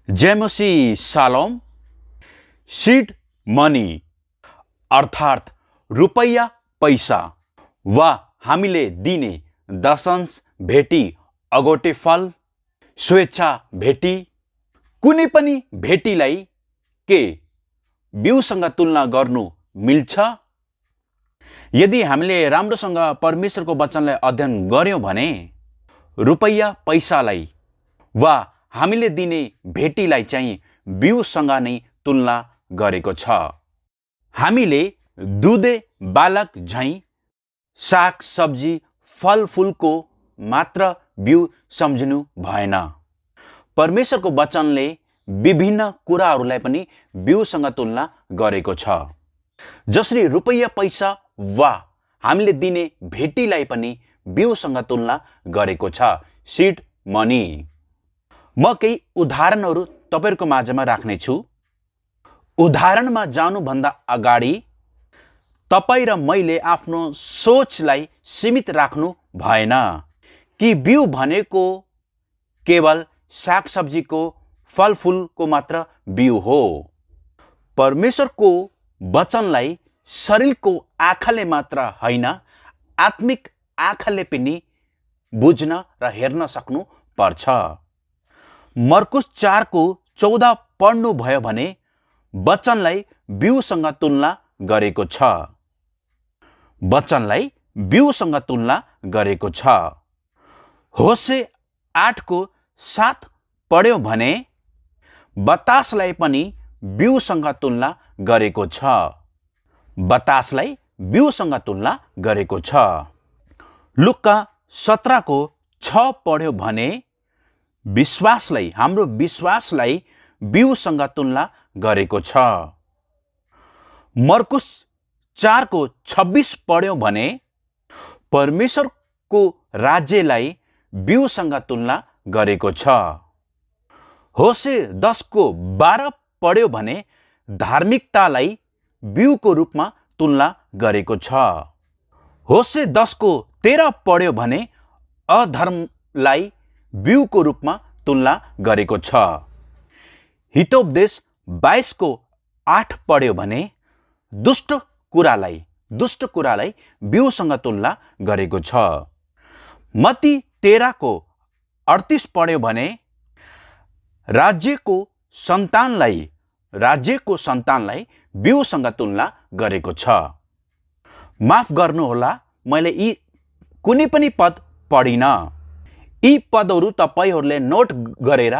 जय मसीह shalom. Seed money अर्थात् रुपैयाँ पैसा वा हामीले दिने दशंश भेटी, अगोटे फल, स्वेच्छा भेटी, कुनै पनि भेटीलाई के बिउसँग तुलना गर्नु मिल्छ? यदि हामीले राम्रोसँग परमेश्वरको वचनलाई अध्ययन गर्यौं भने रुपैयाँ पैसालाई वा हामीले दिने भेटीलाई चाहिँ बिउसँग नै तुलना गरेको छ। हामीले दुधे बालक झैं साग सब्जी फलफुलको मात्र बिउ सम्झिनु भएन। परमेश्वरको वचनले विभिन्न कुराहरूलाई पनि बिउसँग तुलना गरेको छ। जसरी रुपैयाँ पैसा वा हामीले दिने भेटीलाई पनि बिउसँग तुलना गरेको छ, सीड मनी। म केही उदाहरणहरू तपाईहरुको माझमा राख्नेछु। उदाहरणमा जानुभन्दा अगाडि तपाईं र मैले आफ्नो सोचलाई सीमित राख्नु भएन कि बिउ भनेको केवल सागसब्जीको फलफुलको मात्र बिउ हो। परमेश्वरको वचनलाई शरीरको आँखाले मात्र हैन, आत्मिक आँखाले पनि बुझ्न र हेर्न सक्नु पर्छ। मर्कुस 4:14 पढ्नु भयो भने वचनलाई बिउसँग तुलना गरेको छ। वचनलाई बिउसँग तुलना गरेको छ। होशे 8:7 पढ्यौं भने बतासलाई पनि बिउसँग तुलना गरेको छ। बतासलाई बिउसँग तुलना गरेको छ। लुका 17:6 पढ्यौं भने विश्वासलाई, हाम्रो विश्वासलाई बिउसँग तुलना गरेको छ। मर्कुस 4:26 पढ्यौं भने परमेश्वरको राज्यलाई बिउसँग तुलना गरेको छ। होशे 10:12 पढ्यौं भने धार्मिकतालाई बिउको रूपमा तुलना गरेको छ। होशे 10:13 पढ्यौं भने अधर्मलाई बिउको रूपमा तुलना गरेको छ। हितोपदेश 22:8 पढ्यौं भने दुष्ट कुरालाई बिउसँग तुलना गरेको छ। मत्ती 13:38 पढ्यौं भने राज्यको सन्तानलाई बिउसँग तुलना गरेको छ। माफ गर्नुहोला, मैले यी कुनै पनि पद पढिन। यी पदहरू तपाईहरूले नोट गरेर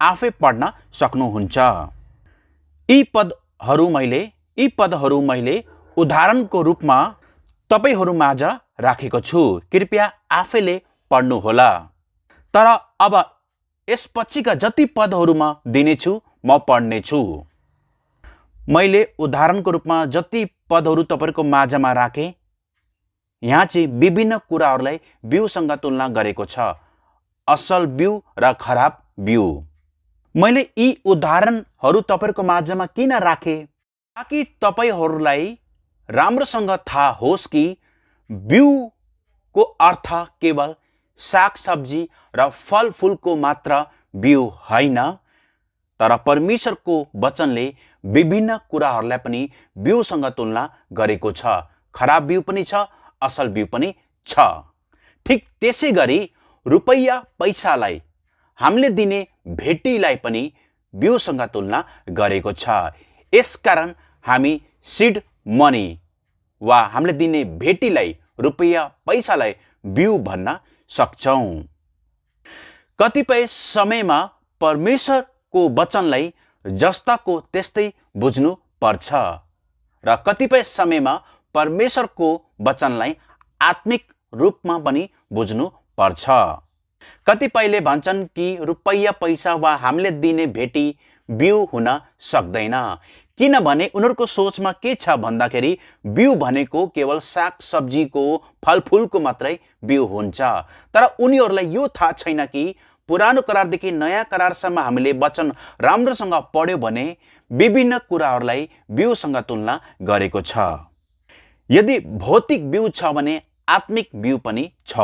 आफै पढ्न सक्नुहुन्छ। यी पदहरू मैले उदाहरणको रूपमा तपाईहरू माझ राखेको छु। कृपया आफैले पढ्नुहोला। तर अब यसपछिका जति पदहरू म दिनेछु म पढ्नेछु। मैले उदाहरणको रूपमा जति पदहरू तपाईहरुको माझमा राखे, यहाँ चाहिँ विभिन्न कुराहरूलाई बिउसँग तुलना गरेको छ। असल बिउ र खराब बिउ। मैले यी उदाहरणहरू तपाईहरुको माझमा किन राखे? ताकि तपाईहरूलाई राम्रोसँग थाहा होस् कि बिउको अर्थ केवल सागसब्जी र फलफुलको मात्र बिउ हैन, तर परमेश्वरको वचनले विभिन्न कुराहरूलाई पनि बिउसँग तुलना गरेको छ। खराब बिउ पनि छ, असल बिउ पनि छ। ठिक त्यसै गरी रुपैयाँ पैसालाई, हामीले दिने भेटीलाई पनि बिउसँग तुलना गरेको छ। यसकारण हामी सीड मनी वा हामीले दिने भेटीलाई, रुपैयाँ पैसालाई बिउ भन्न सक्छौं। कतिपय समयमा परमेश्वरको वचनलाई जस्ताको त्यस्तै बुझ्नु पर्छ र कतिपय समयमा परमेश्वरको वचनलाई आत्मिक रूपमा पनि बुझ्नु पर्छ। कतिपयले भन्छन् कि रुपैयाँ पैसा वा हामीले दिने भेटी बिउ हुन सक्दैन, किनभने उनीहरूको सोचमा के छ भन्दाखेरि बिउ भनेको केवल साग सब्जीको फलफुलको मात्रै बिउ हुन्छ। तर उनीहरूलाई यो थाहा छैन कि पुरानो करारदेखि नयाँ करारसम्म हामीले वचन राम्रोसँग पढ्यौं भने विभिन्न कुराहरूलाई बिउसँग तुलना गरेको छ। यदि भौतिक बिउ छ भने आत्मिक बिउ पनि छ।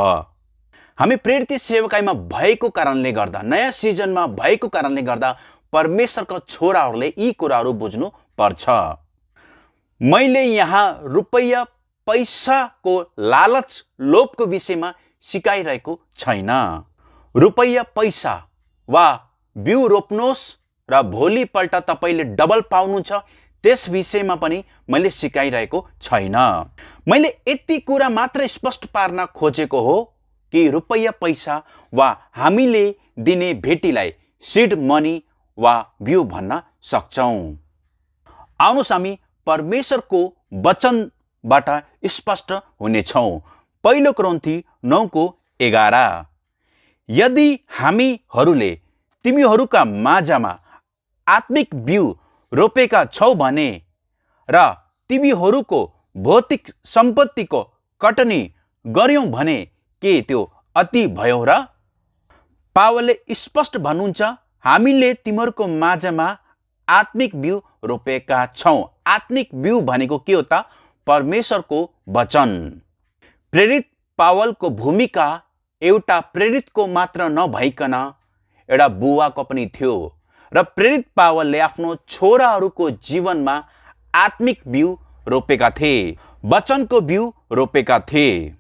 हामी प्रेरित सेवकाईमा भएको कारणले गर्दा, नयाँ सिजनमा भएको कारणले गर्दा परमेश्वरका छोराहरूले यी कुराहरू बुझ्नु पर्छ। मैले यहाँ रुपैयाँ पैसाको लालच लोभको विषयमा सिकाइरहेको छैन। रुपैयाँ पैसा वा बिउ रोप्नुहोस् र भोलिपल्ट तपाईँले डबल पाउनुहुन्छ, त्यस विषयमा पनि मैले सिकाइरहेको छैन। मैले यति कुरा मात्र स्पष्ट पार्न खोजेको हो कि रुपैयाँ पैसा वा हामीले दिने भेटीलाई सिड मनी वा बिउ भन्न सक्छौँ। आउनुहोस् हामी परमेश्वरको वचनबाट स्पष्ट हुनेछौँ। 1 कोरिन्थी 9:11, यदि हामीहरूले तिमीहरूका माझमा आत्मिक बिउ रोपेका छौ भने र तिमीहरूको भौतिक सम्पत्तिको कटनी गर्यौं भने के त्यो अति भयो र? पावलले स्पष्ट भन्नुहुन्छ, हामीले तिमीहरूको माझमा आत्मिक बिउ रोपेका छौं। आत्मिक बिउ भनेको के हो त? परमेश्वरको वचन। प्रेरित पावलको भूमिका एउटा प्रेरितको मात्र नभइकन एउटा बुवाको पनि थियो र प्रेरित पावलले आफ्नो छोराहरूको जीवनमा आत्मिक बिउ रोपेका थिए, वचनको बिउ रोपेका थिए।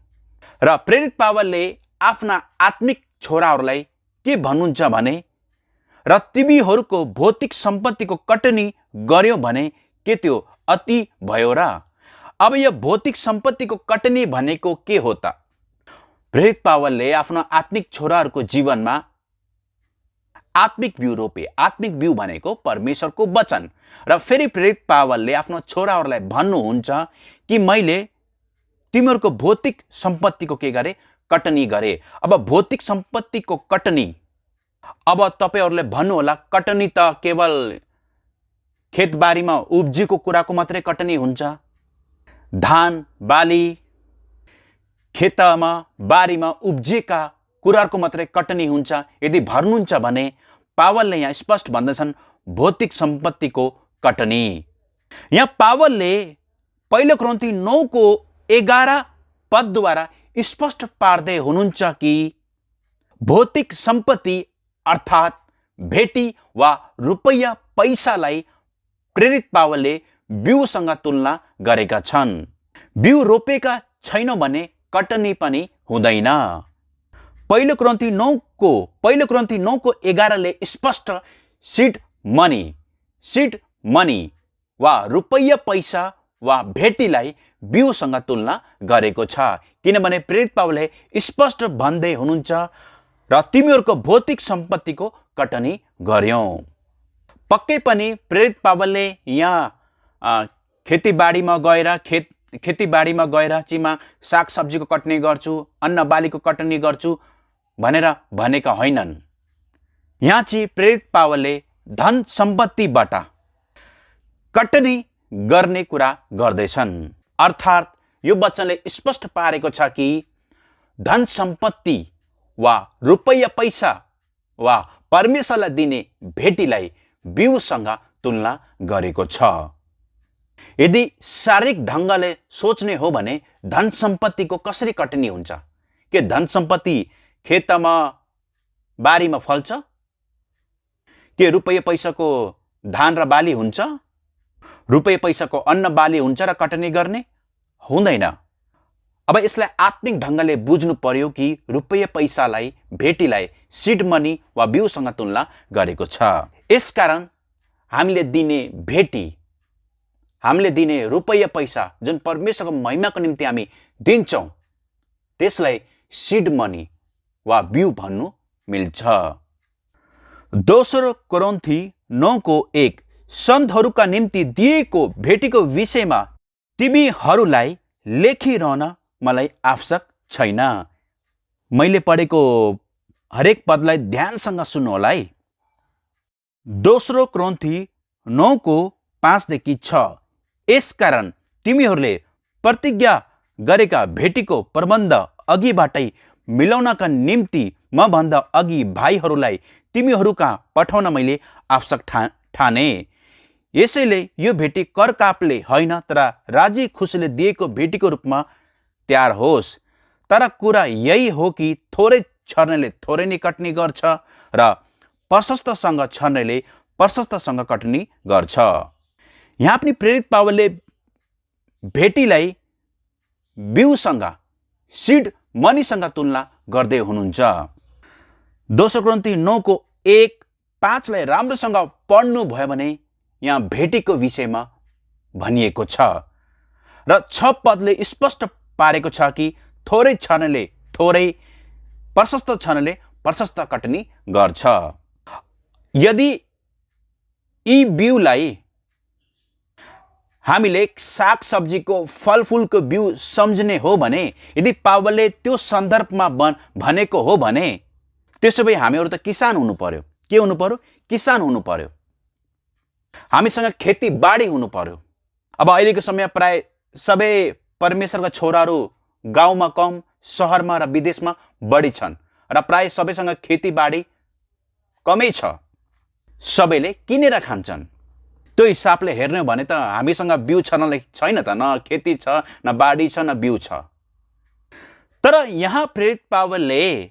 र प्रेरित पावलले आफ्ना आत्मिक छोराहरूलाई के भन्नुहुन्छ भने, र तिमीहरूको भौतिक सम्पत्तिको कटनी गर्यो भने के त्यो अति भयो र? अब यो भौतिक सम्पत्तिको कटनी भनेको के हो त? प्रेरित पावलले आफ्नो आत्मिक छोराहरूको जीवनमा आत्मिक बिउ रोपे। आत्मिक बिउ भनेको परमेश्वरको वचन। र फेरि प्रेरित पावलले आफ्नो छोराहरूलाई भन्नुहुन्छ कि मैले तिमीहरूको भौतिक सम्पत्तिको के गरे? कटनी गरे। अब भौतिक सम्पत्तिको कटनी, अब तपाईहरूले भन्नुहोला कटनी त केवल खेतबारीमा उब्जीको कुराको मात्रै कटनी हुन्छ। धान बाली खेतमा बारीमा उब्जिएका कुराहरूको मात्रै कटनी हुन्छ। यदि भर्नुहुन्छ भने पावलले यहाँ स्पष्ट भन्दछन् भौतिक सम्पत्तिको कटनी। यहाँ पावलले 1 कोरिन्थी 9:11 पदद्वारा स्पष्ट पार्दै हुनुहुन्छ कि भौतिक सम्पत्ति अर्थात् भेटी वा रुपैयाँ पैसालाई प्रेरित पावलले बिउसँग तुलना गरेका छन्। बिउ रोपेका छैनौँ भने कटनी पनि हुँदैन। 1 कोरिन्थी 9:11 स्पष्ट सिड मनी वा रुपैयाँ पैसा वा भेटीलाई बिउसँग तुलना गरेको छ। किनभने प्रेरित पावलले स्पष्ट भन्दै हुनुहुन्छ र तिमीहरूको भौतिक सम्पत्तिको कटनी गर्यौं। पक्कै पनि प्रेरित पावलले यहाँ खेतीबारीमा गएर चिमा सागसब्जीको कटनी गर्छु, अन्न बालीको कटनी गर्छु भनेर भनेका होइनन्। यहाँ चाहिँ प्रेरित पावलले धन सम्पत्तिबाट कटनी गर्ने कुरा गर्दैछन्। अर्थात् यो वचनले स्पष्ट पारेको छ कि धन सम्पत्ति वा रुपैयाँ पैसा वा परमेश्वरलाई दिने भेटीलाई बिउसँग तुलना गरेको छ। यदि शारीरिक ढङ्गले सोच्ने हो भने धन सम्पत्तिको कसरी कटनी हुन्छ? के धन सम्पत्ति खेतमा बारीमा फल्छ? के रुपैयाँ पैसाको धान र बाली हुन्छ? रुपैयाँ पैसाको अन्न बाली हुन्छ र कटनी गर्ने? हुँदैन। अब यसलाई आत्मिक ढङ्गले बुझ्नु पर्यो कि रुपैयाँ पैसालाई भेटीलाई सिड मनी वा बिउसँग तुलना गरेको छ। यसकारण हामीले दिने भेटी, हामीले दिने रुपैयाँ पैसा जुन परमेश्वरको महिमाको निम्ति हामी दिन्छौँ त्यसलाई सिड मनी वा बिउ भन्नु मिल्छ। 2 कोरिन्थी 9:1 सन्तहरूका निम्ति दिएको भेटीको विषयमा तिमीहरूलाई लेखिरहन मलाई आवश्यक छैन। मैले पढेको हरेक पदलाई ध्यानसँग सुन्नु होला है। 2 कोरिन्थी 9:5-6 यसकारण तिमीहरूले प्रतिज्ञा गरेका भेटीको प्रबन्ध अघिबाटै मिलाउनका निम्ति म भन्दा अघि भाइहरूलाई तिमीहरूका पठाउन मैले आवश्यक ठाने। यसैले यो भेटी करकापले होइन तर राजी खुसीले दिएको भेटीको रूपमा तयार होस्। तर कुरा यही हो कि थोरै छर्नेले थोरै नै कटनी गर्छ र प्रशस्तसँग छर्नेले प्रशस्तसँग कटनी गर्छ। यहाँ पनि प्रेरित पावलले भेटीलाई बिउसँग सिड मनीसँग तुलना गर्दै हुनुहुन्छ। दोस्रो कोरिन्थी 9:1-5 राम्रोसँग पढ्नु भयो भने यहाँ भेटीको विषयमा भनिएको छ र 6 पदले स्पष्ट पारेको छ कि थोरै छनले थोरै, प्रशस्त छनले प्रशस्त कटनी गर्छ। यदि यी बिउलाई हामीले साग सब्जीको फलफुलको बिउ सम्झने हो भने, यदि पावलले त्यो सन्दर्भमा भनेको हो भने, त्यसो भए हामीहरू त किसान हुनु पर्यो। के हुनु पर्यो? किसान हुनु पर्यो। हामीसँग खेतीबाडी हुनु पर्यो। अब अहिलेको समय प्राय सबै परमेश्वरका छोराहरू गाउँमा कम, सहरमा र विदेशमा बढी छन् र प्राय सबैसँग खेतीबाडी कमै छ। सबैले किनेर खान्छन्। त्यो हिसाबले हेर्ने हो भने त हामीसँग बिउ छनलाई छैन त, न खेती छ, न बाडी छ, न बिउ छ। तर यहाँ प्रेरित पावलले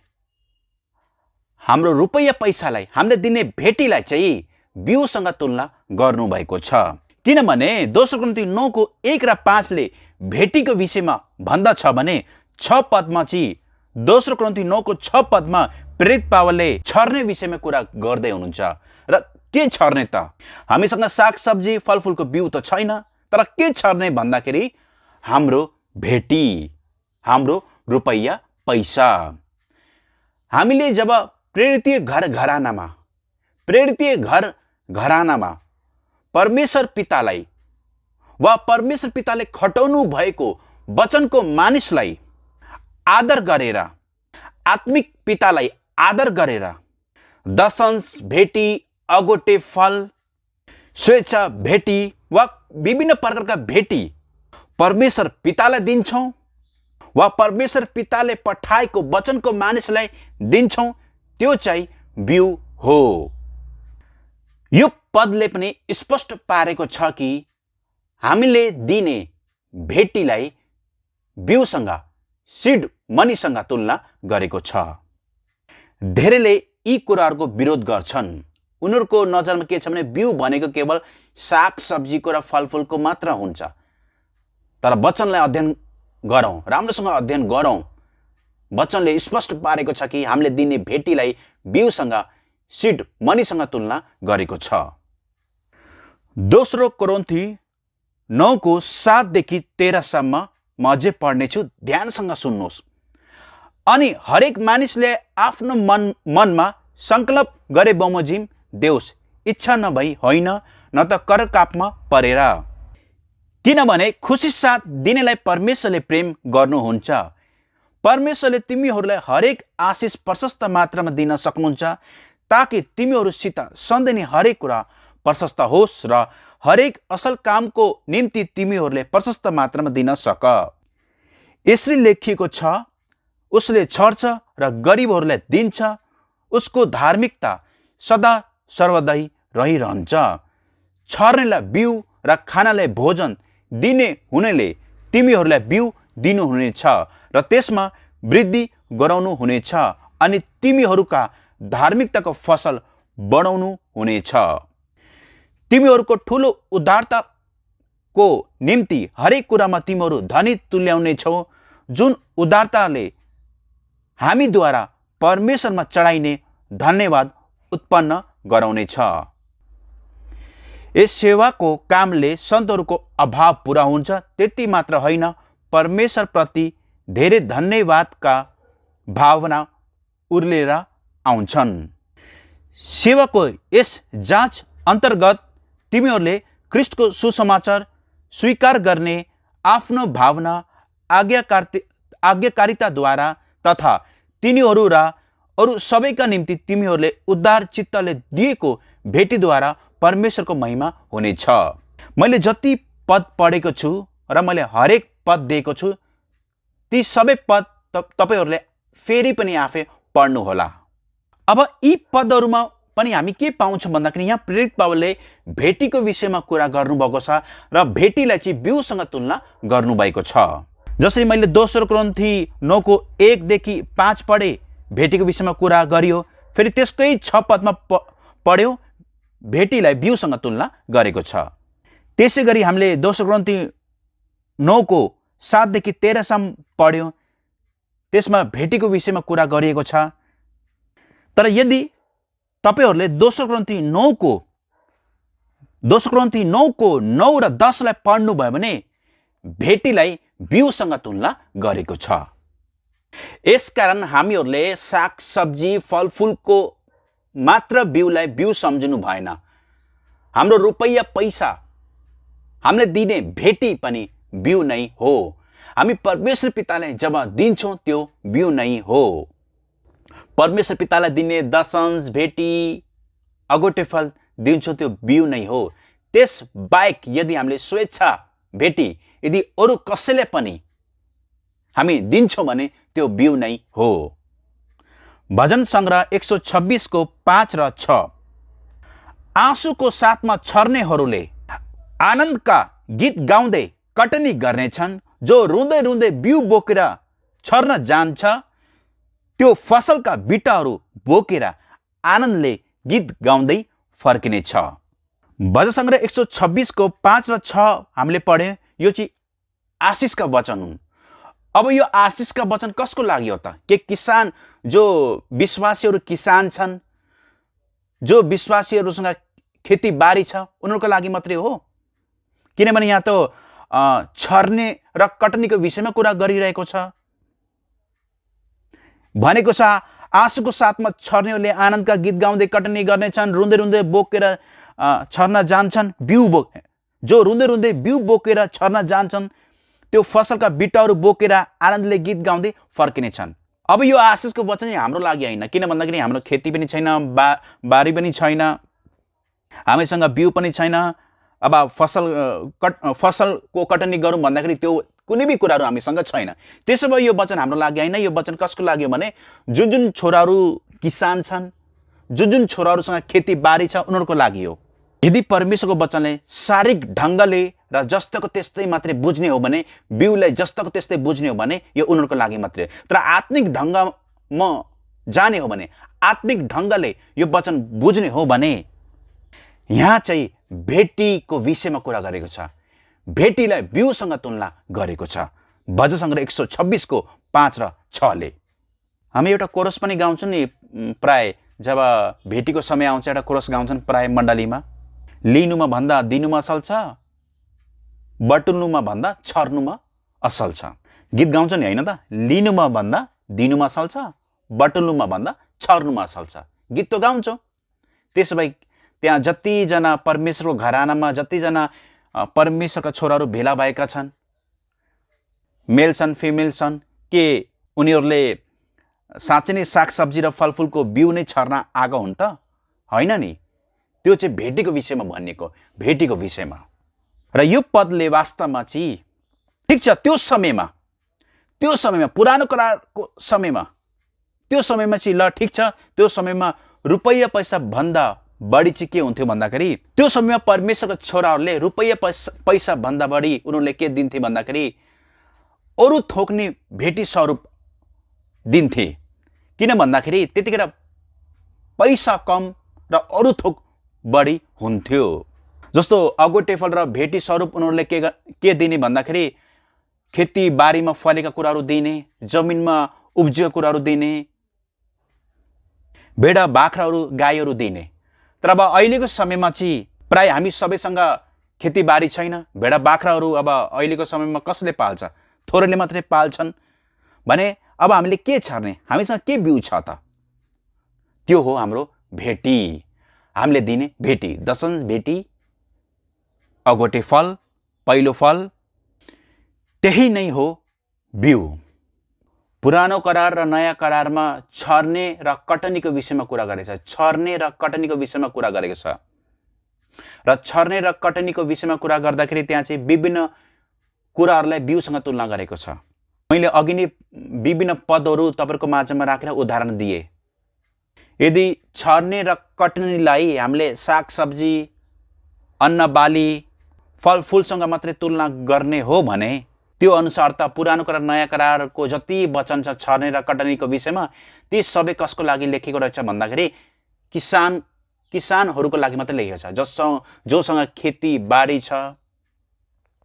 हाम्रो रुपैयाँ पैसालाई, हामीले दिने भेटीलाई चाहिँ बिउसँग तुलना गर्नुभएको छ। किनभने दोस्रो कोरिन्थी 9:1-5 भेटीको विषयमा भन्दछ भने 6 पदमा चाहिँ, दोस्रो कोरिन्थी 9:6 पदमा प्रेरित पावलले छर्ने विषयमा कुरा गर्दै हुनुहुन्छ। र के छर्ने त? हामीसँग साग सब्जी फलफुलको बिउ त छैन, तर के छर्ने भन्दाखेरि हाम्रो भेटी, हाम्रो रुपैयाँ पैसा। हामीले जब प्रेरितीय घरानामा परमेश्वर पितालाई वा परमेश्वर पिताले खटाउनु भएको वचनको मानिसलाई आदर गरेर, आत्मिक पितालाई आदर गरेर दशंश भेटी, अगोटे फल, स्वेच्छा भेटी वा विभिन्न प्रकारका भेटी परमेश्वर पितालाई दिन्छौँ वा परमेश्वर पिताले पठाएको वचनको मानिसलाई दिन्छौँ, त्यो चाहिँ बिउ हो। यो पदले पनि स्पष्ट पारेको छ कि हामीले दिने भेटीलाई बिउसँग, सिड मनीसँग तुलना गरेको छ। धेरैले यी कुराहरूको विरोध गर्छन्। उनीहरूको नजरमा के छ भने बिउ भनेको केवल साग सब्जीको र फलफुलको मात्र हुन्छ। तर वचनलाई अध्ययन गरौँ, राम्रोसँग अध्ययन गरौँ। वचनले स्पष्ट पारेको छ कि हामीले दिने भेटीलाई बिउसँग, सिड मनीसँग तुलना गरेको छ। दोस्रो कोरिन्थी 9:7-13 म अझै पढ्नेछु, ध्यानसँग सुन्नुहोस्। अनि हरेक मानिसले आफ्नो मनमा संकल्प गरे बमोजिम देओस्, इच्छा नभई होइन, न त करकापमा परेर। किनभने खुसी साथ दिनेलाई परमेश्वरले प्रेम गर्नुहुन्छ। परमेश्वरले तिमीहरूलाई हरेक आशिष प्रशस्त मात्रामा दिन सक्नुहुन्छ, ताकि तिमीहरूसित सधैँ नै हरेक कुरा प्रशस्त होस् र हरेक असल कामको निम्ति तिमीहरूले प्रशस्त मात्रामा दिन सक। यसरी लेखिएको छ, उसले छर्छ र गरिबहरूलाई दिन्छ, उसको धार्मिकता सदा सर्वदै रहिरहन्छ। छर्नेलाई बिउ र खानालाई भोजन दिने हुनेले तिमीहरूलाई बिउ दिनुहुनेछ र त्यसमा वृद्धि गराउनु हुनेछ, अनि तिमीहरूका धार्मिकताको फसल बढाउनु हुनेछ। तिमीहरूको ठुलो उदारताको निम्ति हरेक कुरामा तिमीहरू धनी तुल्याउनेछौ, जुन उदारताले हामीद्वारा परमेश्वरमा चढाइने धन्यवाद उत्पन्न गराउनेछ। यस सेवाको कामले सन्तहरूको अभाव पुरा हुन्छ, त्यति मात्र होइन, परमेश्वरप्रति धेरै धन्यवादका भावना उर्लेर आउँछन्। सेवाको यस जाँच अन्तर्गत तिमीहरूले ख्रीष्टको सुसमाचार स्वीकार गर्ने आफ्नो भावना आज्ञाकारिताद्वारा तथा तिनीहरू र अरू सबैका निम्ति तिमीहरूले उद्धार चित्तले दिएको भेटीद्वारा परमेश्वरको महिमा हुनेछ। मैले जति पद पढेको छु र मैले हरेक पद दिएको छु, ती सबै पद तपाईहरूले फेरि पनि आफै पढ्नुहोला। अब यी पदहरूमा पनि हामी के पाउँछौँ भन्दाखेरि यहाँ प्रेरित पावलले भेटीको विषयमा कुरा गर्नुभएको छ र भेटीलाई चाहिँ बिउसँग तुलना गर्नुभएको छ। जसरी मैले दोस्रो कोरिन्थी 9:1-5 पढे, भेटीको विषयमा कुरा गरियो। फेरि त्यसकै 6 पदमा पढ्यो, भेटीलाई बिउसँग तुलना गरेको छ। त्यसै गरी हामीले दोस्रो ग्रन्थी 9 को 7 देखि 13 सम्म पढ्यौं। त्यसमा भेटीको विषयमा कुरा गरिएको छ। तर यदि तपाईहरूले दोस्रो ग्रन्थी 9 को 9 र 10 लाई पढ्नुभयो भने भेटीलाई बिउसँग तुलना गरेको छ। यसकारण हामीहरूले सागसब्जी फलफुलको मात्र बिउलाई बिउ सम्झिनु भएन। हाम्रो रुपैयाँ पैसा हामीले दिने भेटी पनि बिउ नै हो। हामी परमेश्वर पितालाई जब दिन्छौँ त्यो बिउ नै हो। परमेश्वर पितालाई दिने दशंश भेटी अगोटे फल दिन्छौँ त्यो बिउ नै हो। त्यस बाहेक यदि हामीले स्वेच्छा भेटी यदि अरू कसैले पनि हामी दिन्छौँ भने त्यो बिउ नै हो। भजन सङ्ग्रह 126 को 5 र 6। आँसुको साथमा छर्नेहरूले आनन्दका गीत गाउँदै कटनी गर्नेछन्। जो रुँदै रुँदै बिउ बोकेर छर्न जान्छ त्यो फसलका बिटाहरू बोकेर आनन्दले गीत गाउँदै फर्किनेछ। भजन सङ्ग्रह 126 को 5 र 6 हामीले पढ्यौं। यो चाहिँ आशिषका वचन हुन्। अब यो आशिषका वचन कसको लागि हो त? के किसान जो विश्वासीहरू किसान छन्, जो विश्वासीहरूसँग खेतीबारी छ उनीहरूको लागि मात्रै हो? किनभने यहाँ त छर्ने र कटनीको विषयमा कुरा गरिरहेको छ। भनेको छ आँसुको साथमा छर्नेहरूले आनन्दका गीत गाउँदै कटनी गर्नेछन्। रुँदै रुँदै बोकेर छर्न जान्छन्। जो रुँदै रुँदै बिउ बोकेर छर्न जान्छन् त्यो फसलका बिटाहरू बोकेर आनन्दले गीत गाउँदै फर्किनेछन्। अब यो आशिषको वचन हाम्रो लागि होइन। किन भन्दाखेरि हाम्रो खेती पनि छैन, बारी पनि छैन, हामीसँग बिउ पनि छैन। अब फसलको कटनी गरौँ भन्दाखेरि त्यो कुनै भी कुराहरू हामीसँग छैन। त्यसो भए यो वचन हाम्रो लागि होइन। यो वचन कसको लागि हो भने जुन जुन छोराहरू किसान छन्, जुन जुन छोराहरूसँग खेतीबारी छ उनीहरूको लागि हो। यदि परमेश्वरको वचनले शारीरिक ढङ्गले र जस्तोको त्यस्तै मात्रै बुझ्ने हो भने, बिउलाई जस्तोको त्यस्तै बुझ्ने हो भने यो उनीहरूको लागि मात्रै। तर आत्मिक ढङ्गमा जाने हो भने, आत्मिक ढङ्गले यो वचन बुझ्ने हो भने यहाँ चाहिँ भेटीको विषयमा कुरा गरेको छ। भेटीलाई बिउसँग तुलना गरेको छ। भजन सङ्ग्रह 126 को 5 र 6 ले। हामी एउटा कोरस पनि गाउँछौँ नि प्राय जब भेटीको समय आउँछ। एउटा कोरस गाउँछन् प्राय मण्डलीमा। लिनुमा भन्दा दिनुमा असल छ, बटुल्नुमा भन्दा छर्नुमा असल छ। गीत गाउँछ नि होइन त? लिनुमा भन्दा दिनुमा असल छ, बटुल्नुमा भन्दा छर्नुमा असल छ। गीत त गाउँछौँ। त्यसो भए त्यहाँ जतिजना परमेश्वरको घरानामा जतिजना परमेश्वरका छोराहरू भेला भएका छन्, मेल छन् फिमेल छन्, के उनीहरूले साँच्चै नै सागसब्जी र फलफुलको बिउ नै छर्न आएको हुन् त? होइन नि। त्यो चाहिँ भेटीको विषयमा भनिएको, भेटीको विषयमा। र यो पदले वास्तवमा चाहिँ ठिक छ त्यो समयमा पुरानो करारको समयमा चाहिँ ल ठिक छ, त्यो समयमा रुपैयाँ पैसा भन्दा बढी चाहिँ के हुन्थ्यो भन्दाखेरि त्यो समयमा परमेश्वरका छोराहरूले रुपैयाँ पैसा भन्दा बढी उनीहरूले के दिन्थे भन्दाखेरि अरू थोक्ने भेटी स्वरूप दिन्थे। किन भन्दाखेरि त्यतिखेर पैसा कम र अरू थोक बढी हुन्थ्यो। जस्तो अगोटे फल र भेटी स्वरूप उनीहरूले के दिने भन्दाखेरि खेतीबारीमा फलेका कुराहरू दिने, जमिनमा उब्जेका कुराहरू दिने, भेडा बाख्राहरू गाईहरू दिने। तर अब अहिलेको समयमा चाहिँ प्राय हामी सबैसँग खेतीबारी छैन। भेडा बाख्राहरू अब अहिलेको समयमा कसले पाल्छ? थोरैले मात्रै पाल्छन्। भने अब हामीले के छर्ने? हामीसँग के बिउ छ त? त्यो हो हाम्रो भेटी, हामीले दिने भेटी। दशंश भेटी, अगोटे फल, पहिलो फल, त्यही नै हो बिउ। पुरानो करार र नयाँ करारमा छर्ने र कटनीको विषयमा कुरा गरेको छ। छर्ने र कटनीको विषयमा कुरा गरेको छ। र छर्ने र कटनीको विषयमा कुरा गर्दाखेरि त्यहाँ चाहिँ विभिन्न कुराहरूलाई बिउसँग तुलना गरेको छ। मैले अघि नै विभिन्न पदहरू तपाईँहरूको माझमा राखेर उदाहरण दिए। यदि छर्ने र कटनीलाई हामीले सागसब्जी, अन्न बाली, फलफुलसँग मात्रै तुलना गर्ने हो भने त्यो अनुसार त पुरानो करार नयाँ करारको जति वचन छ छर्ने र कटनीको विषयमा ती सबै कसको लागि लेखेको रहेछ भन्दाखेरि किसानहरूको लागि मात्रै लेखेको छ। जोसँग खेती बारी छ,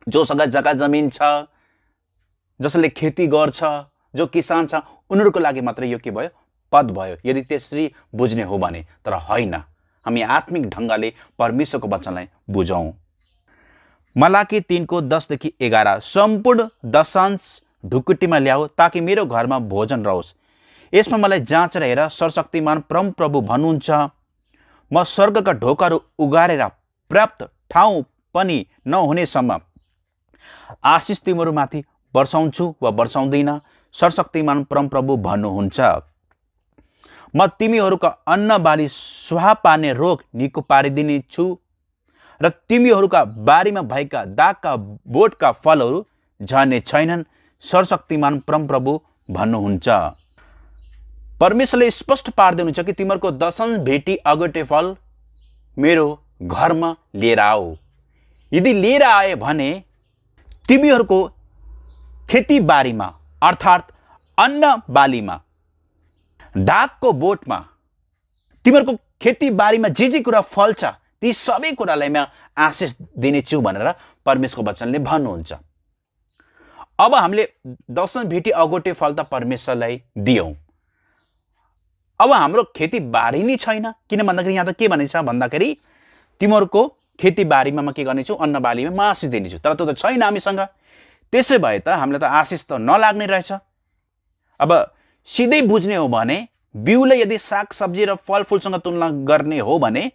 जोसँग जग्गा जमिन छ, जसले खेती गर्छ, जो किसान छ, उनीहरूको लागि मात्रै यो के भयो? पद भयो, यदि त्यसरी बुझ्ने हो भने। तर होइन, हामी आत्मिक ढङ्गले परमेश्वरको वचनलाई बुझौँ। मलाकी 3:10-11 सम्पूर्ण दशांश ढुकुटीमा ल्याऊ ताकि मेरो घरमा भोजन रहोस्। यसमा मलाई जाँचेर हेर, सर्वशक्तिमान परमप्रभु भन्नुहुन्छ, म स्वर्गका ढोकाहरू उगारेर पर्याप्त ठाउँ पनि नहुनेसम्म आशिष तिमीहरूमाथि वर्षाउँछु वा वर्षाउँदिन, सर्वशक्तिमान परमप्रभु भन्नुहुन्छ। म तिमीहरूका अन्न बाली सुहा पार्ने रोग निको पारिदिने छु र तिमीहरूका बारीमा भएका दागका बोटका फलहरू झर्ने छैनन्, सर्वशक्तिमान परमप्रभु भन्नुहुन्छ। परमेश्वरले स्पष्ट पार्दिनुहुन्छ कि तिमीहरूको दशम भेटी अगटे फल मेरो घरमा लिएर आऊ। यदि लिएर आए भने तिमीहरूको खेतीबारीमा अर्थात् अन्न बालीमा, दागको बोटमा, तिमीहरूको खेतीबारीमा जे कुरा फल्छ ती सबै कुरालाई म आशिष दिनेछु भनेर परमेश्वरको वचनले भन्नुहुन्छ। अब हामीले दशम भेटी अगोटे फल त परमेश्वरलाई दियौँ। अब हाम्रो खेतीबारी नै छैन, किन भन्दाखेरि यहाँ त के भनेछ भन्दाखेरि तिमीहरूको खेतीबारीमा म के गर्नेछु? अन्न बालीमा म आशिष दिनेछु। तर त्यो त छैन हामीसँग। त्यसै भए त हामीलाई त आशिष त नलाग्ने रहेछ। अब सिधै बुझ्ने हो भने बिउले यदि सागसब्जी र फलफुलसँग तुलना गर्ने हो भने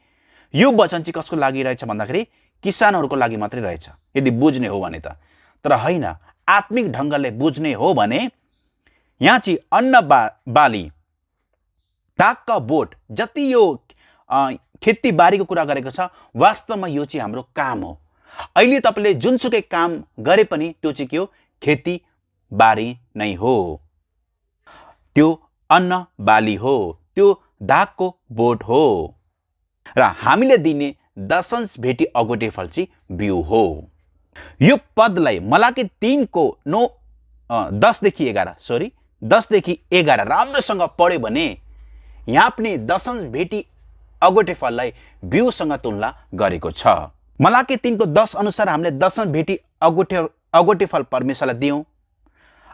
यो वचन चाहिँ कसको लागि रहेछ भन्दाखेरि किसानहरूको लागि मात्रै रहेछ, यदि बुझ्ने हो भने त। तर होइन, आत्मिक ढङ्गले बुझ्ने हो भने यहाँ चाहिँ अन्न बाली, दागका बोट, जति यो खेतीबारीको कुरा गरेको छ, वास्तवमा यो चाहिँ हाम्रो काम हो। अहिले तपाईँले जुनसुकै काम गरे पनि त्यो चाहिँ के हो? खेतीबारी नै हो, त्यो अन्न बाली हो, त्यो दागको बोट हो र हामीले दिने दशंश भेटी अगोटे फल चाहिँ बिउ हो। यो पदलाई मलाकी 3:10-11 राम्रोसँग पढ्यो भने यहाँ पनि दशंश भेटी अगोटे फललाई बिउसँग तुलना गरेको छ। मलाकी 3:10 अनुसार हामीले दशम भेटी अगोटे फल परमेश्वरलाई दियौँ।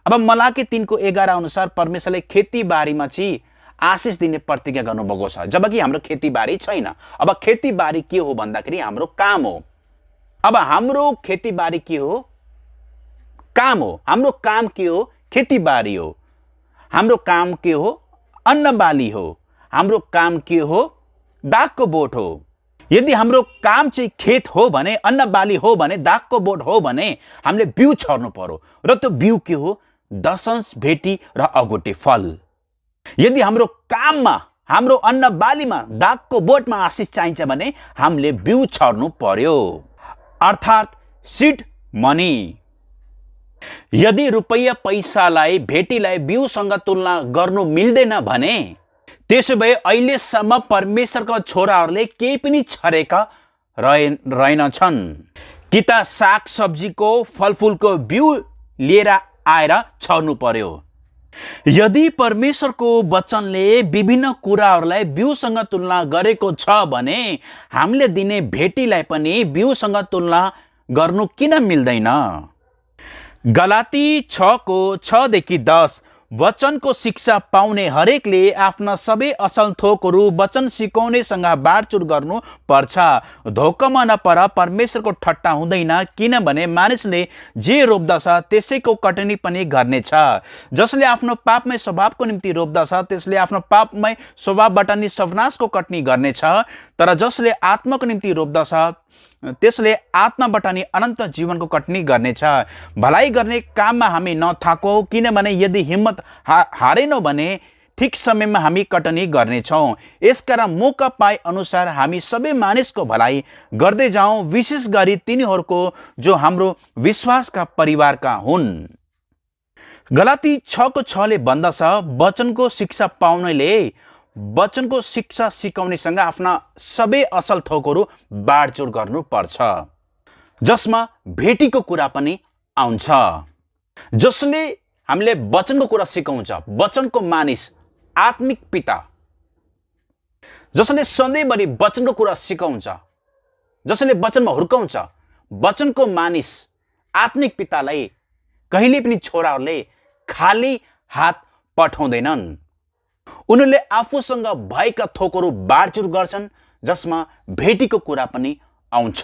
अब मलाकी 3:11 अनुसार परमेश्वरले खेतीबारीमा चाहिँ आशिष दिने प्रतिज्ञा गर्नुभएको छ, जबकि हाम्रो खेतीबारी छैन। अब खेतीबारी के हो भन्दाखेरि हाम्रो काम हो। अब हाम्रो खेतीबारी के हो? काम हो। हाम्रो काम के हो? खेतीबारी हो। हाम्रो काम के हो? अन्न बाली हो। हाम्रो काम के हो? दागको बोट हो। यदि हाम्रो काम चाहिँ खेत हो भने, अन्न बाली हो भने, दागको बोट हो भने हामीले बिउ छर्नु पर्यो र त्यो बिउ के हो? दशंश भेटी र अगोटे फल। यदि हाम्रो काममा, हाम्रो अन्न बालीमा, दागको बोटमा आशिष चाहिन्छ भने हामीले बिउ छर्नु पर्यो, अर्थात् सिड मनी। यदि रुपैयाँ पैसालाई, भेटीलाई बिउसँग तुलना गर्नु मिल्दैन भने त्यसो भए अहिलेसम्म परमेश्वरका छोराहरूले केही पनि छरेका रहेनछन्। कि त साग सब्जीको, फलफुलको बिउ लिएर आएर छर्नु पर्यो। यदि परमेश्वरको वचनले विभिन्न कुराहरूलाई बिउसँग तुलना गरेको छ भने हामीले दिने भेटीलाई पनि बिउसँग तुलना गर्नु किन मिल्दैन? गलाती 6:6-10 वचनको शिक्षा पाउने हरेकले आफ्ना सबै असल थोकहरू वचन सिकाउनेसँग बाँडचुँड गर्नु पर्छ। धोकामा नपर, परमेश्वरको ठट्टा हुँदैन, किनभने मानिसले जे रोप्दछ त्यसैको कटनी पनि गर्नेछ। जसले आफ्नो पापमय स्वभावको निम्ति रोप्दछ त्यसले आफ्नो पापमय स्वभावबाट नि सर्वनाशको कटनी गर्नेछ। तर जसले आत्माको निम्ति रोप्दछ त्यसले आत्माबाट नि अनन्त जीवनको कटनी गर्नेछ। भलाइ गर्ने काममा हामी नथाकौँ, किनभने यदि हिम्मत हारेनौँ भने ठिक समयमा हामी कटनी गर्नेछौँ। यसकारण मौका पाए अनुसार हामी सबै मानिसको भलाइ गर्दै जाउँ, विशेष गरी तिनीहरूको जो हाम्रो विश्वासका परिवारका हुन्। गलाती 6:6 भन्दछ, वचनको शिक्षा पाउनेले वचनको शिक्षा सिकाउनेसँग आफ्ना सबै असल थोकहरू बाँडचुँड गर्नुपर्छ, जसमा भेटीको कुरा पनि आउँछ। जसले हामीले वचनको कुरा सिकाउँछ, वचनको मानिस, आत्मिक पिता, जसले सधैँभरि वचनको कुरा सिकाउँछ, जसले वचनमा हुर्काउँछ, वचनको मानिस आत्मिक पितालाई कहिले पनि छोराहरूले खाली हात पठाउँदैनन्। उनीहरूले आफूसँग भएका थोकहरू बाँडचुँड गर्छन्, जसमा भेटीको कुरा पनि आउँछ।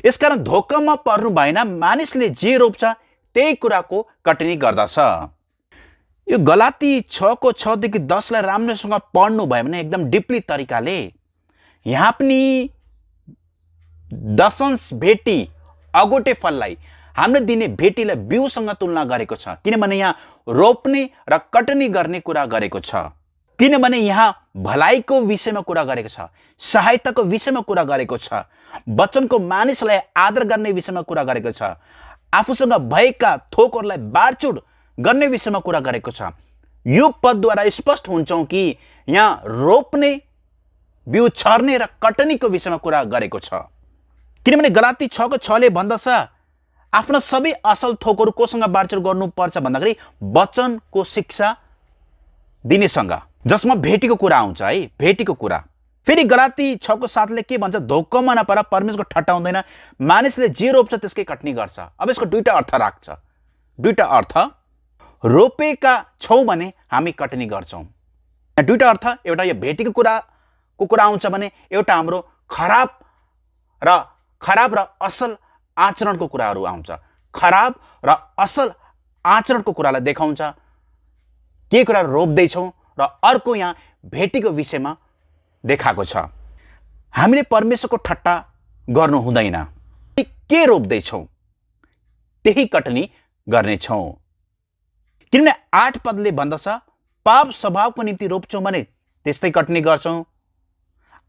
यसकारण धोकामा पर्नु भएन। मानिसले जे रोप्छ त्यही कुराको कटनी गर्दछ। यो गलाती 6को 6 देखि 10 लाई राम्रोसँग पढ्नु भयो भने एकदम डिपली तरिकाले यहाँ पनि दशंश भेटी अगोटे फललाई हामीले दिने भेटीलाई बिउसँग तुलना गरेको छ, किनभने यहाँ रोप्ने र कटनी गर्ने कुरा गरेको छ। किनभने यहाँ भलाइको विषयमा कुरा गरेको छ, सहायताको विषयमा कुरा गरेको छ, वचनको मानिसलाई आदर गर्ने विषयमा कुरा गरेको छ, आफूसँग भएका थोकहरूलाई बाँडचुँड गर्ने विषयमा कुरा गरेको छ। यो पदद्वारा स्पष्ट हुन्छौँ कि यहाँ रोप्ने, बिउ छर्ने र कटनीको विषयमा कुरा गरेको छ। किनभने गलाती 6को 6 ले भन्दछ आफ्नो सबै असल थोकहरू कोसँग बाँडचुँड गर्नुपर्छ भन्दाखेरि वचनको शिक्षा दिनेसँग, जसमा भेटीको कुरा आउँछ है, भेटीको कुरा। फेरि गलाती 6को 7 ले के भन्छ? धोकामा नपर परमेश्वरको ठट्टा हुँदैन, मानिसले जे रोप्छ त्यसकै कटनी गर्छ। अब यसको दुईटा अर्थ राख्छ। दुईटा अर्थ, रोपेका छौँ भने हामी कटनी गर्छौँ। दुईटा अर्थ, एउटा यो भेटीको कुरा आउँछ भने एउटा हाम्रो खराब र असल आचरणको कुराहरू आउँछ। खराब र असल आचरणको कुरालाई देखाउँछ, के कुरा रोप्दैछौँ, र अर्को यहाँ भेटीको विषयमा देखाएको छ। हामीले परमेश्वरको ठट्टा गर्नु हुँदैन। के रोप्दैछौँ त्यही कटनी गर्नेछौँ। किनभने 8 पदले भन्दछ पाप स्वभावको निम्ति रोप्छौँ भने त्यस्तै कटनी गर्छौँ,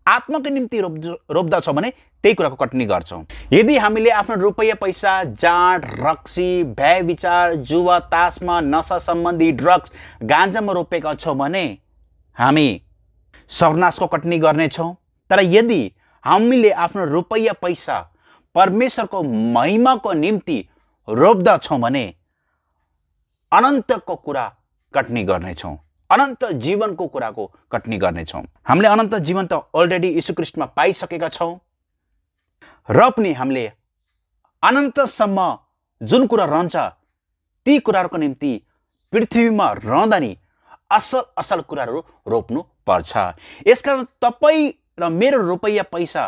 आत्माको निम्ति रोप्दछौँ भने त्यही कुराको कटनी गर्छौँ। यदि हामीले आफ्नो रुपैयाँ पैसा जाँड, रक्सी, भय विचार, जुवा, तासमा, नशा सम्बन्धी ड्रग्स, गाँजामा रोपेका छौँ भने हामी सर्वनाशको कटनी गर्नेछौँ। तर यदि हामीले आफ्नो रुपैयाँ पैसा परमेश्वरको महिमाको निम्ति रोप्दछौँ भने अनन्तको कुरा कटनी गर्नेछौँ, अनन्त जीवनको कुराको कटनी गर्नेछौँ। हामीले अनन्त जीवन त अलरेडी यीशु ख्रीष्टमा पाइसकेका छौँ, र पनि हामीले अनन्तसम्म जुन कुरा रहन्छ ती कुराहरूको निम्ति पृथ्वीमा रहँदा नि असल कुराहरू रोप्नु पर्छ। यसकारण तपाईँ र मेरो रुपैयाँ पैसा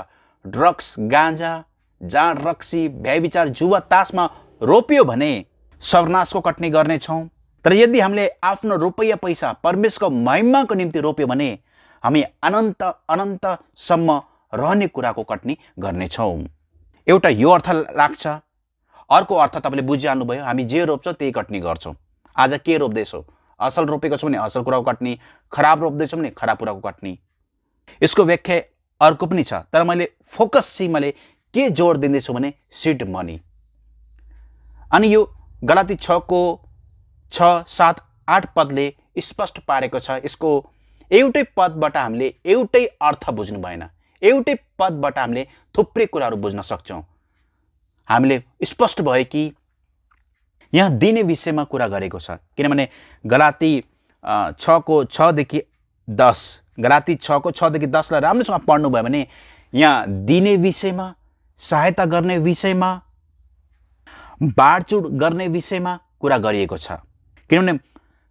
ड्रग्स, गाँजा, जाँड, रक्सी, भयविचार, जुवा, तासमा रोप्यो भने सर्वनाशको कटनी गर्नेछौँ। तर यदि हामीले आफ्नो रुपैयाँ पैसा परमेश्वरको महिमाको निम्ति रोप्यो भने हामी अनन्तसम्म रहने कुराको कटनी गर्नेछौँ। एउटा यो अर्थ लाग्छ। अर्को अर्थ तपाईँले बुझिहाल्नुभयो, हामी जे रोप्छौँ त्यही कटनी गर्छौँ। आज के रोप्दैछौँ? असल रोपेको छौँ भने असल कुराको कटनी, खराब रोप्दैछौँ भने खराब कुराको कटनी। यसको व्याख्या अर्को पनि छ, तर मैले फोकस चाहिँ मैले के जोड दिँदैछु भने सिड मनी। अनि यो गलाती 6को 6, 7, 8 पदले स्पष्ट पारेको छ। यसको एउटै पदबाट हामीले एउटै अर्थ बुझ्नु भएन, एउटै पदबाट हामीले थुप्रै कुराहरू बुझ्न सक्छौँ। हामीले स्पष्ट भयो कि यहाँ दिने विषयमा कुरा गरेको छ। किनभने गलाती 6को 6 देखि 10, गलाती 6को 6 देखि 10 लाई राम्रोसँग पढ्नु भयो भने यहाँ दिने विषयमा, सहायता गर्ने विषयमा, बाँडचुँड गर्ने विषयमा कुरा गरिएको छ। किनभने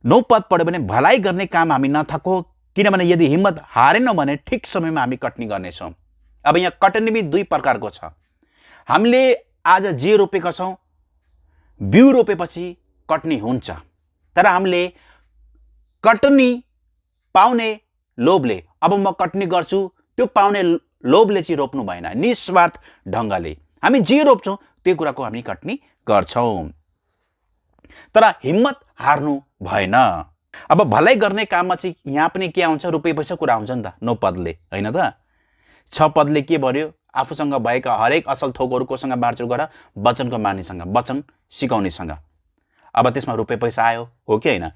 9 पद पढ्यो भने भलाइ गर्ने काम हामी नथको, किनभने यदि हिम्मत हारेनौँ भने ठिक समयमा हामी कटनी गर्नेछौँ। अब यहाँ कटनी पनि दुई प्रकारको छ। हामीले आज जे रोपेका छौँ, बिउ रोपेपछि कटनी हुन्छ, तर हामीले कटनी पाउने लोभले अब म कटनी गर्छु त्यो पाउने लोभले चाहिँ रोप्नु भएन। निस्वार्थ ढङ्गले हामी जे रोप्छौँ त्यो कुराको हामी कटनी गर्छौँ, तर हिम्मत हार्नु भएन। अब भलाइ गर्ने काममा चाहिँ यहाँ पनि के आउँछ? रुपैयाँ पैसा कुरा आउँछ नि त 9 पदले, होइन त? 6 पदले के भन्यो? आफूसँग भएका हरेक असल थोकहरू कोसँग बाँडचुँड गर, वचनको मानिससँग, वचन सिकाउनेसँग। अब त्यसमा रुपैयाँ पैसा आयो हो कि होइन?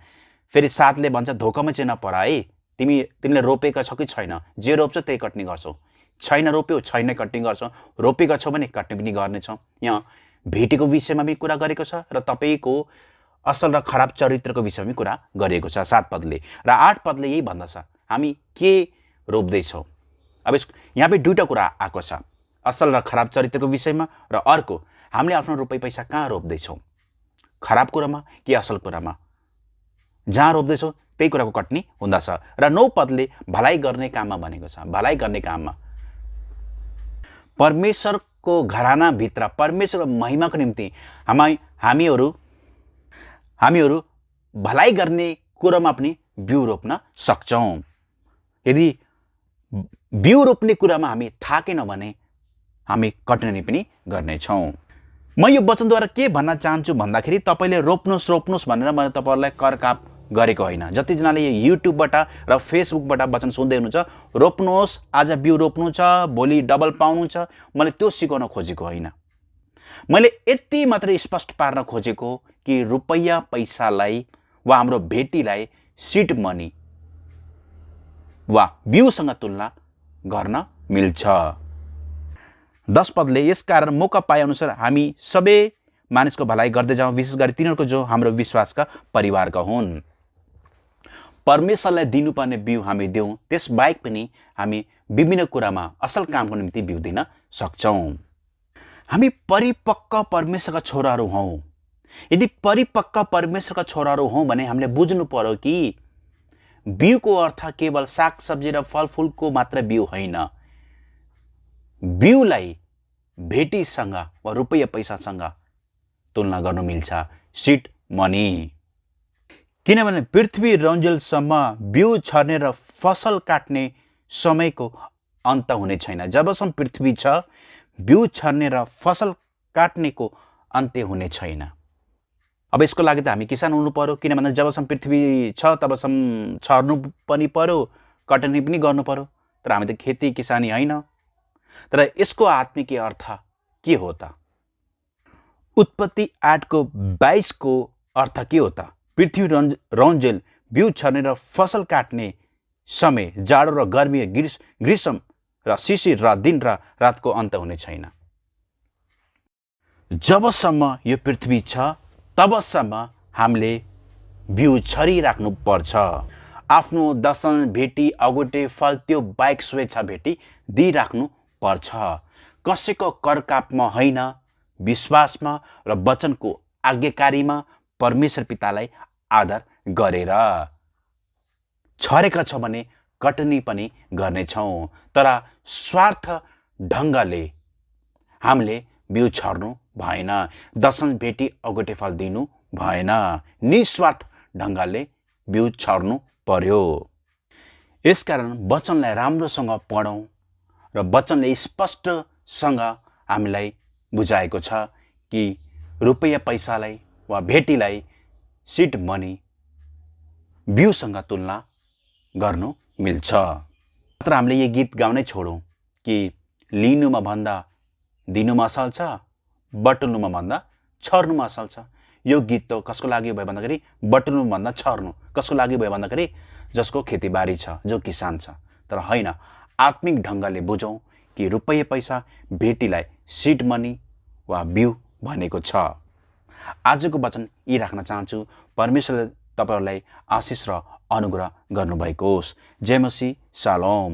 फेरि 7 ले भन्छ धोकामा चाहिँ नपर है, तिमीले रोपेका छौ कि छैन, जे रोप्छौ त्यही कटनी गर्छौ, छैन रोप्यौ छैन कटनी गर्छौ, रोपेका छौ भने कटनी पनि गर्नेछौ। यहाँ भेटीको विषयमा पनि कुरा गरेको छ र तपाईँको असल र खराब चरित्रको विषयमा पनि कुरा गरिएको छ 7 पदले। र 8 पदले यही भन्दछ हामी के रोप्दैछौँ। अब यहाँ पे दुईवटा कुरा आएको छ, असल र खराब चरित्रको विषयमा, र अर्को हामीले आफ्नो रुपैयाँ पैसा कहाँ रोप्दैछौँ, खराब कुरामा कि असल कुरामा। जहाँ रोप्दैछौँ त्यही कुराको कटनी हुँदछ। र 9 पदले भलाइ गर्ने काममा भनेको छ। भलाइ गर्ने काममा परमेश्वरको घरानाभित्र परमेश्वरको महिमाको निम्ति हामीहरू भलाइ गर्ने कुरामा पनि बिउ रोप्न सक्छौँ। यदि बिउ रोप्ने कुरामा हामी थाकेनौँ भने हामी कटनी पनि गर्नेछौँ। म यो वचनद्वारा के भन्न चाहन्छु भन्दाखेरि तपाईँले रोप्नुहोस् भनेर मैले तपाईँहरूलाई करकाप गरेको होइन। जतिजनाले यो युट्युबबाट र फेसबुकबाट वचन सुन्दै हुनुहुन्छ, रोप्नुहोस्, आज बिउ रोप्नु छ, भोलि डबल पाउनु छ, मैले त्यो सिकाउन खोजेको होइन। मैले यति मात्रै स्पष्ट पार्न खोजेको कि रुपैयाँ पैसालाई वा हाम्रो भेटीलाई सिड मनी वा बिउसँग तुलना गर्न मिल्छ। 10 पदले यसकारण मौका पाए अनुसार हामी सबै मानिसको भलाइ गर्दै जाउँ, विशेष गरी तिनीहरूको जो हाम्रो विश्वासका परिवारका हुन्। परमेश्वरलाई दिनुपर्ने बिउ हामी दिउँ, त्यसबाहेक पनि हामी विभिन्न कुरामा असल कामको निम्ति बिउ दिन सक्छौँ। हामी परिपक्व परमेश्वरका छोराहरू हौँ। यदि परिपक्व परमेश्वरका छोराहरू हौँ भने हामीले बुझ्नु पर्यो कि बिउको अर्थ केवल सागसब्जी र फलफुलको मात्र बिउ होइन। बिउलाई भेटीसँग वा रुपैयाँ पैसासँग तुलना गर्नु मिल्छ, सिड मनी। किनभने पृथ्वी रन्जेलसम्म बिउ छर्ने र फसल काट्ने समयको अन्त हुने छैन। जबसम्म पृथ्वी छ, बिउ छर्ने र फसल काट्नेको अन्त्य हुने छैन। अब यसको लागि त हामी किसान हुनु पर्यो, किनभने जबसम्म पृथ्वी छ तबसम्म छर्नु पनि पर्यो, कटनी पनि गर्नु पर्यो। तर हामी त खेती किसानी होइन। तर यसको आत्मिक अर्थ के हो त? उत्पत्ति 8:22 को अर्थ के हो त? पृथ्वी रन्जेल, बिउ छर्ने र फसल काट्ने समय, जाडो र गर्मी, ग्रीष्म र शिशिर र दिन र रातको अन्त हुने छैन। जबसम्म यो पृथ्वी छ तबसम्म हामीले बिउ छरिराख्नु पर्छ। आफ्नो दशन भेटी अगुटे फल त्यो बाहेक स्वेच्छा भेटी दिइराख्नु पर्छ। कसैको करकापमा होइन, विश्वासमा र वचनको आज्ञाकारीमा परमेश्वर पितालाई आदर गरेर छरेका छौँ भने कटनी पनि गर्नेछौँ। तर स्वार्थ ढङ्गले हामीले बिउ छर्नु भएन, दशन भेटी अगुटे फल दिनु भएन। निस्वार्थ ढङ्गले बिउ छर्नु पर्यो। यसकारण वचनलाई राम्रोसँग पढौँ र वचनले स्पष्टसँग हामीलाई बुझाएको छ कि रुपैयाँ पैसालाई वा भेटीलाई सिड मनी बिउसँग तुलना गर्नु मिल्छ। तर हामीले यो गीत गाउनै छोडौँ कि लिनुमा भन्दा दिनुमा असल छ, बटुल्नुमा भन्दा छर्नुमा असल छ। यो गीत त कसको लागि भयो भन्दाखेरि बटुल्नु भन्दा छर्नु कसको लागि भयो भन्दाखेरि जसको खेतीबारी छ, जो किसान छ। तर होइन, आत्मिक ढङ्गले बुझौँ कि रुपैयाँ पैसा भेटीलाई सिड मनी वा बिउ भनेको छ। आजको वचन यी राख्न चाहन्छु। परमेश्वरले तपाईँहरूलाई आशिष र अनुग्रह गर्नुभएको होस्। जय मसीह, शालोम।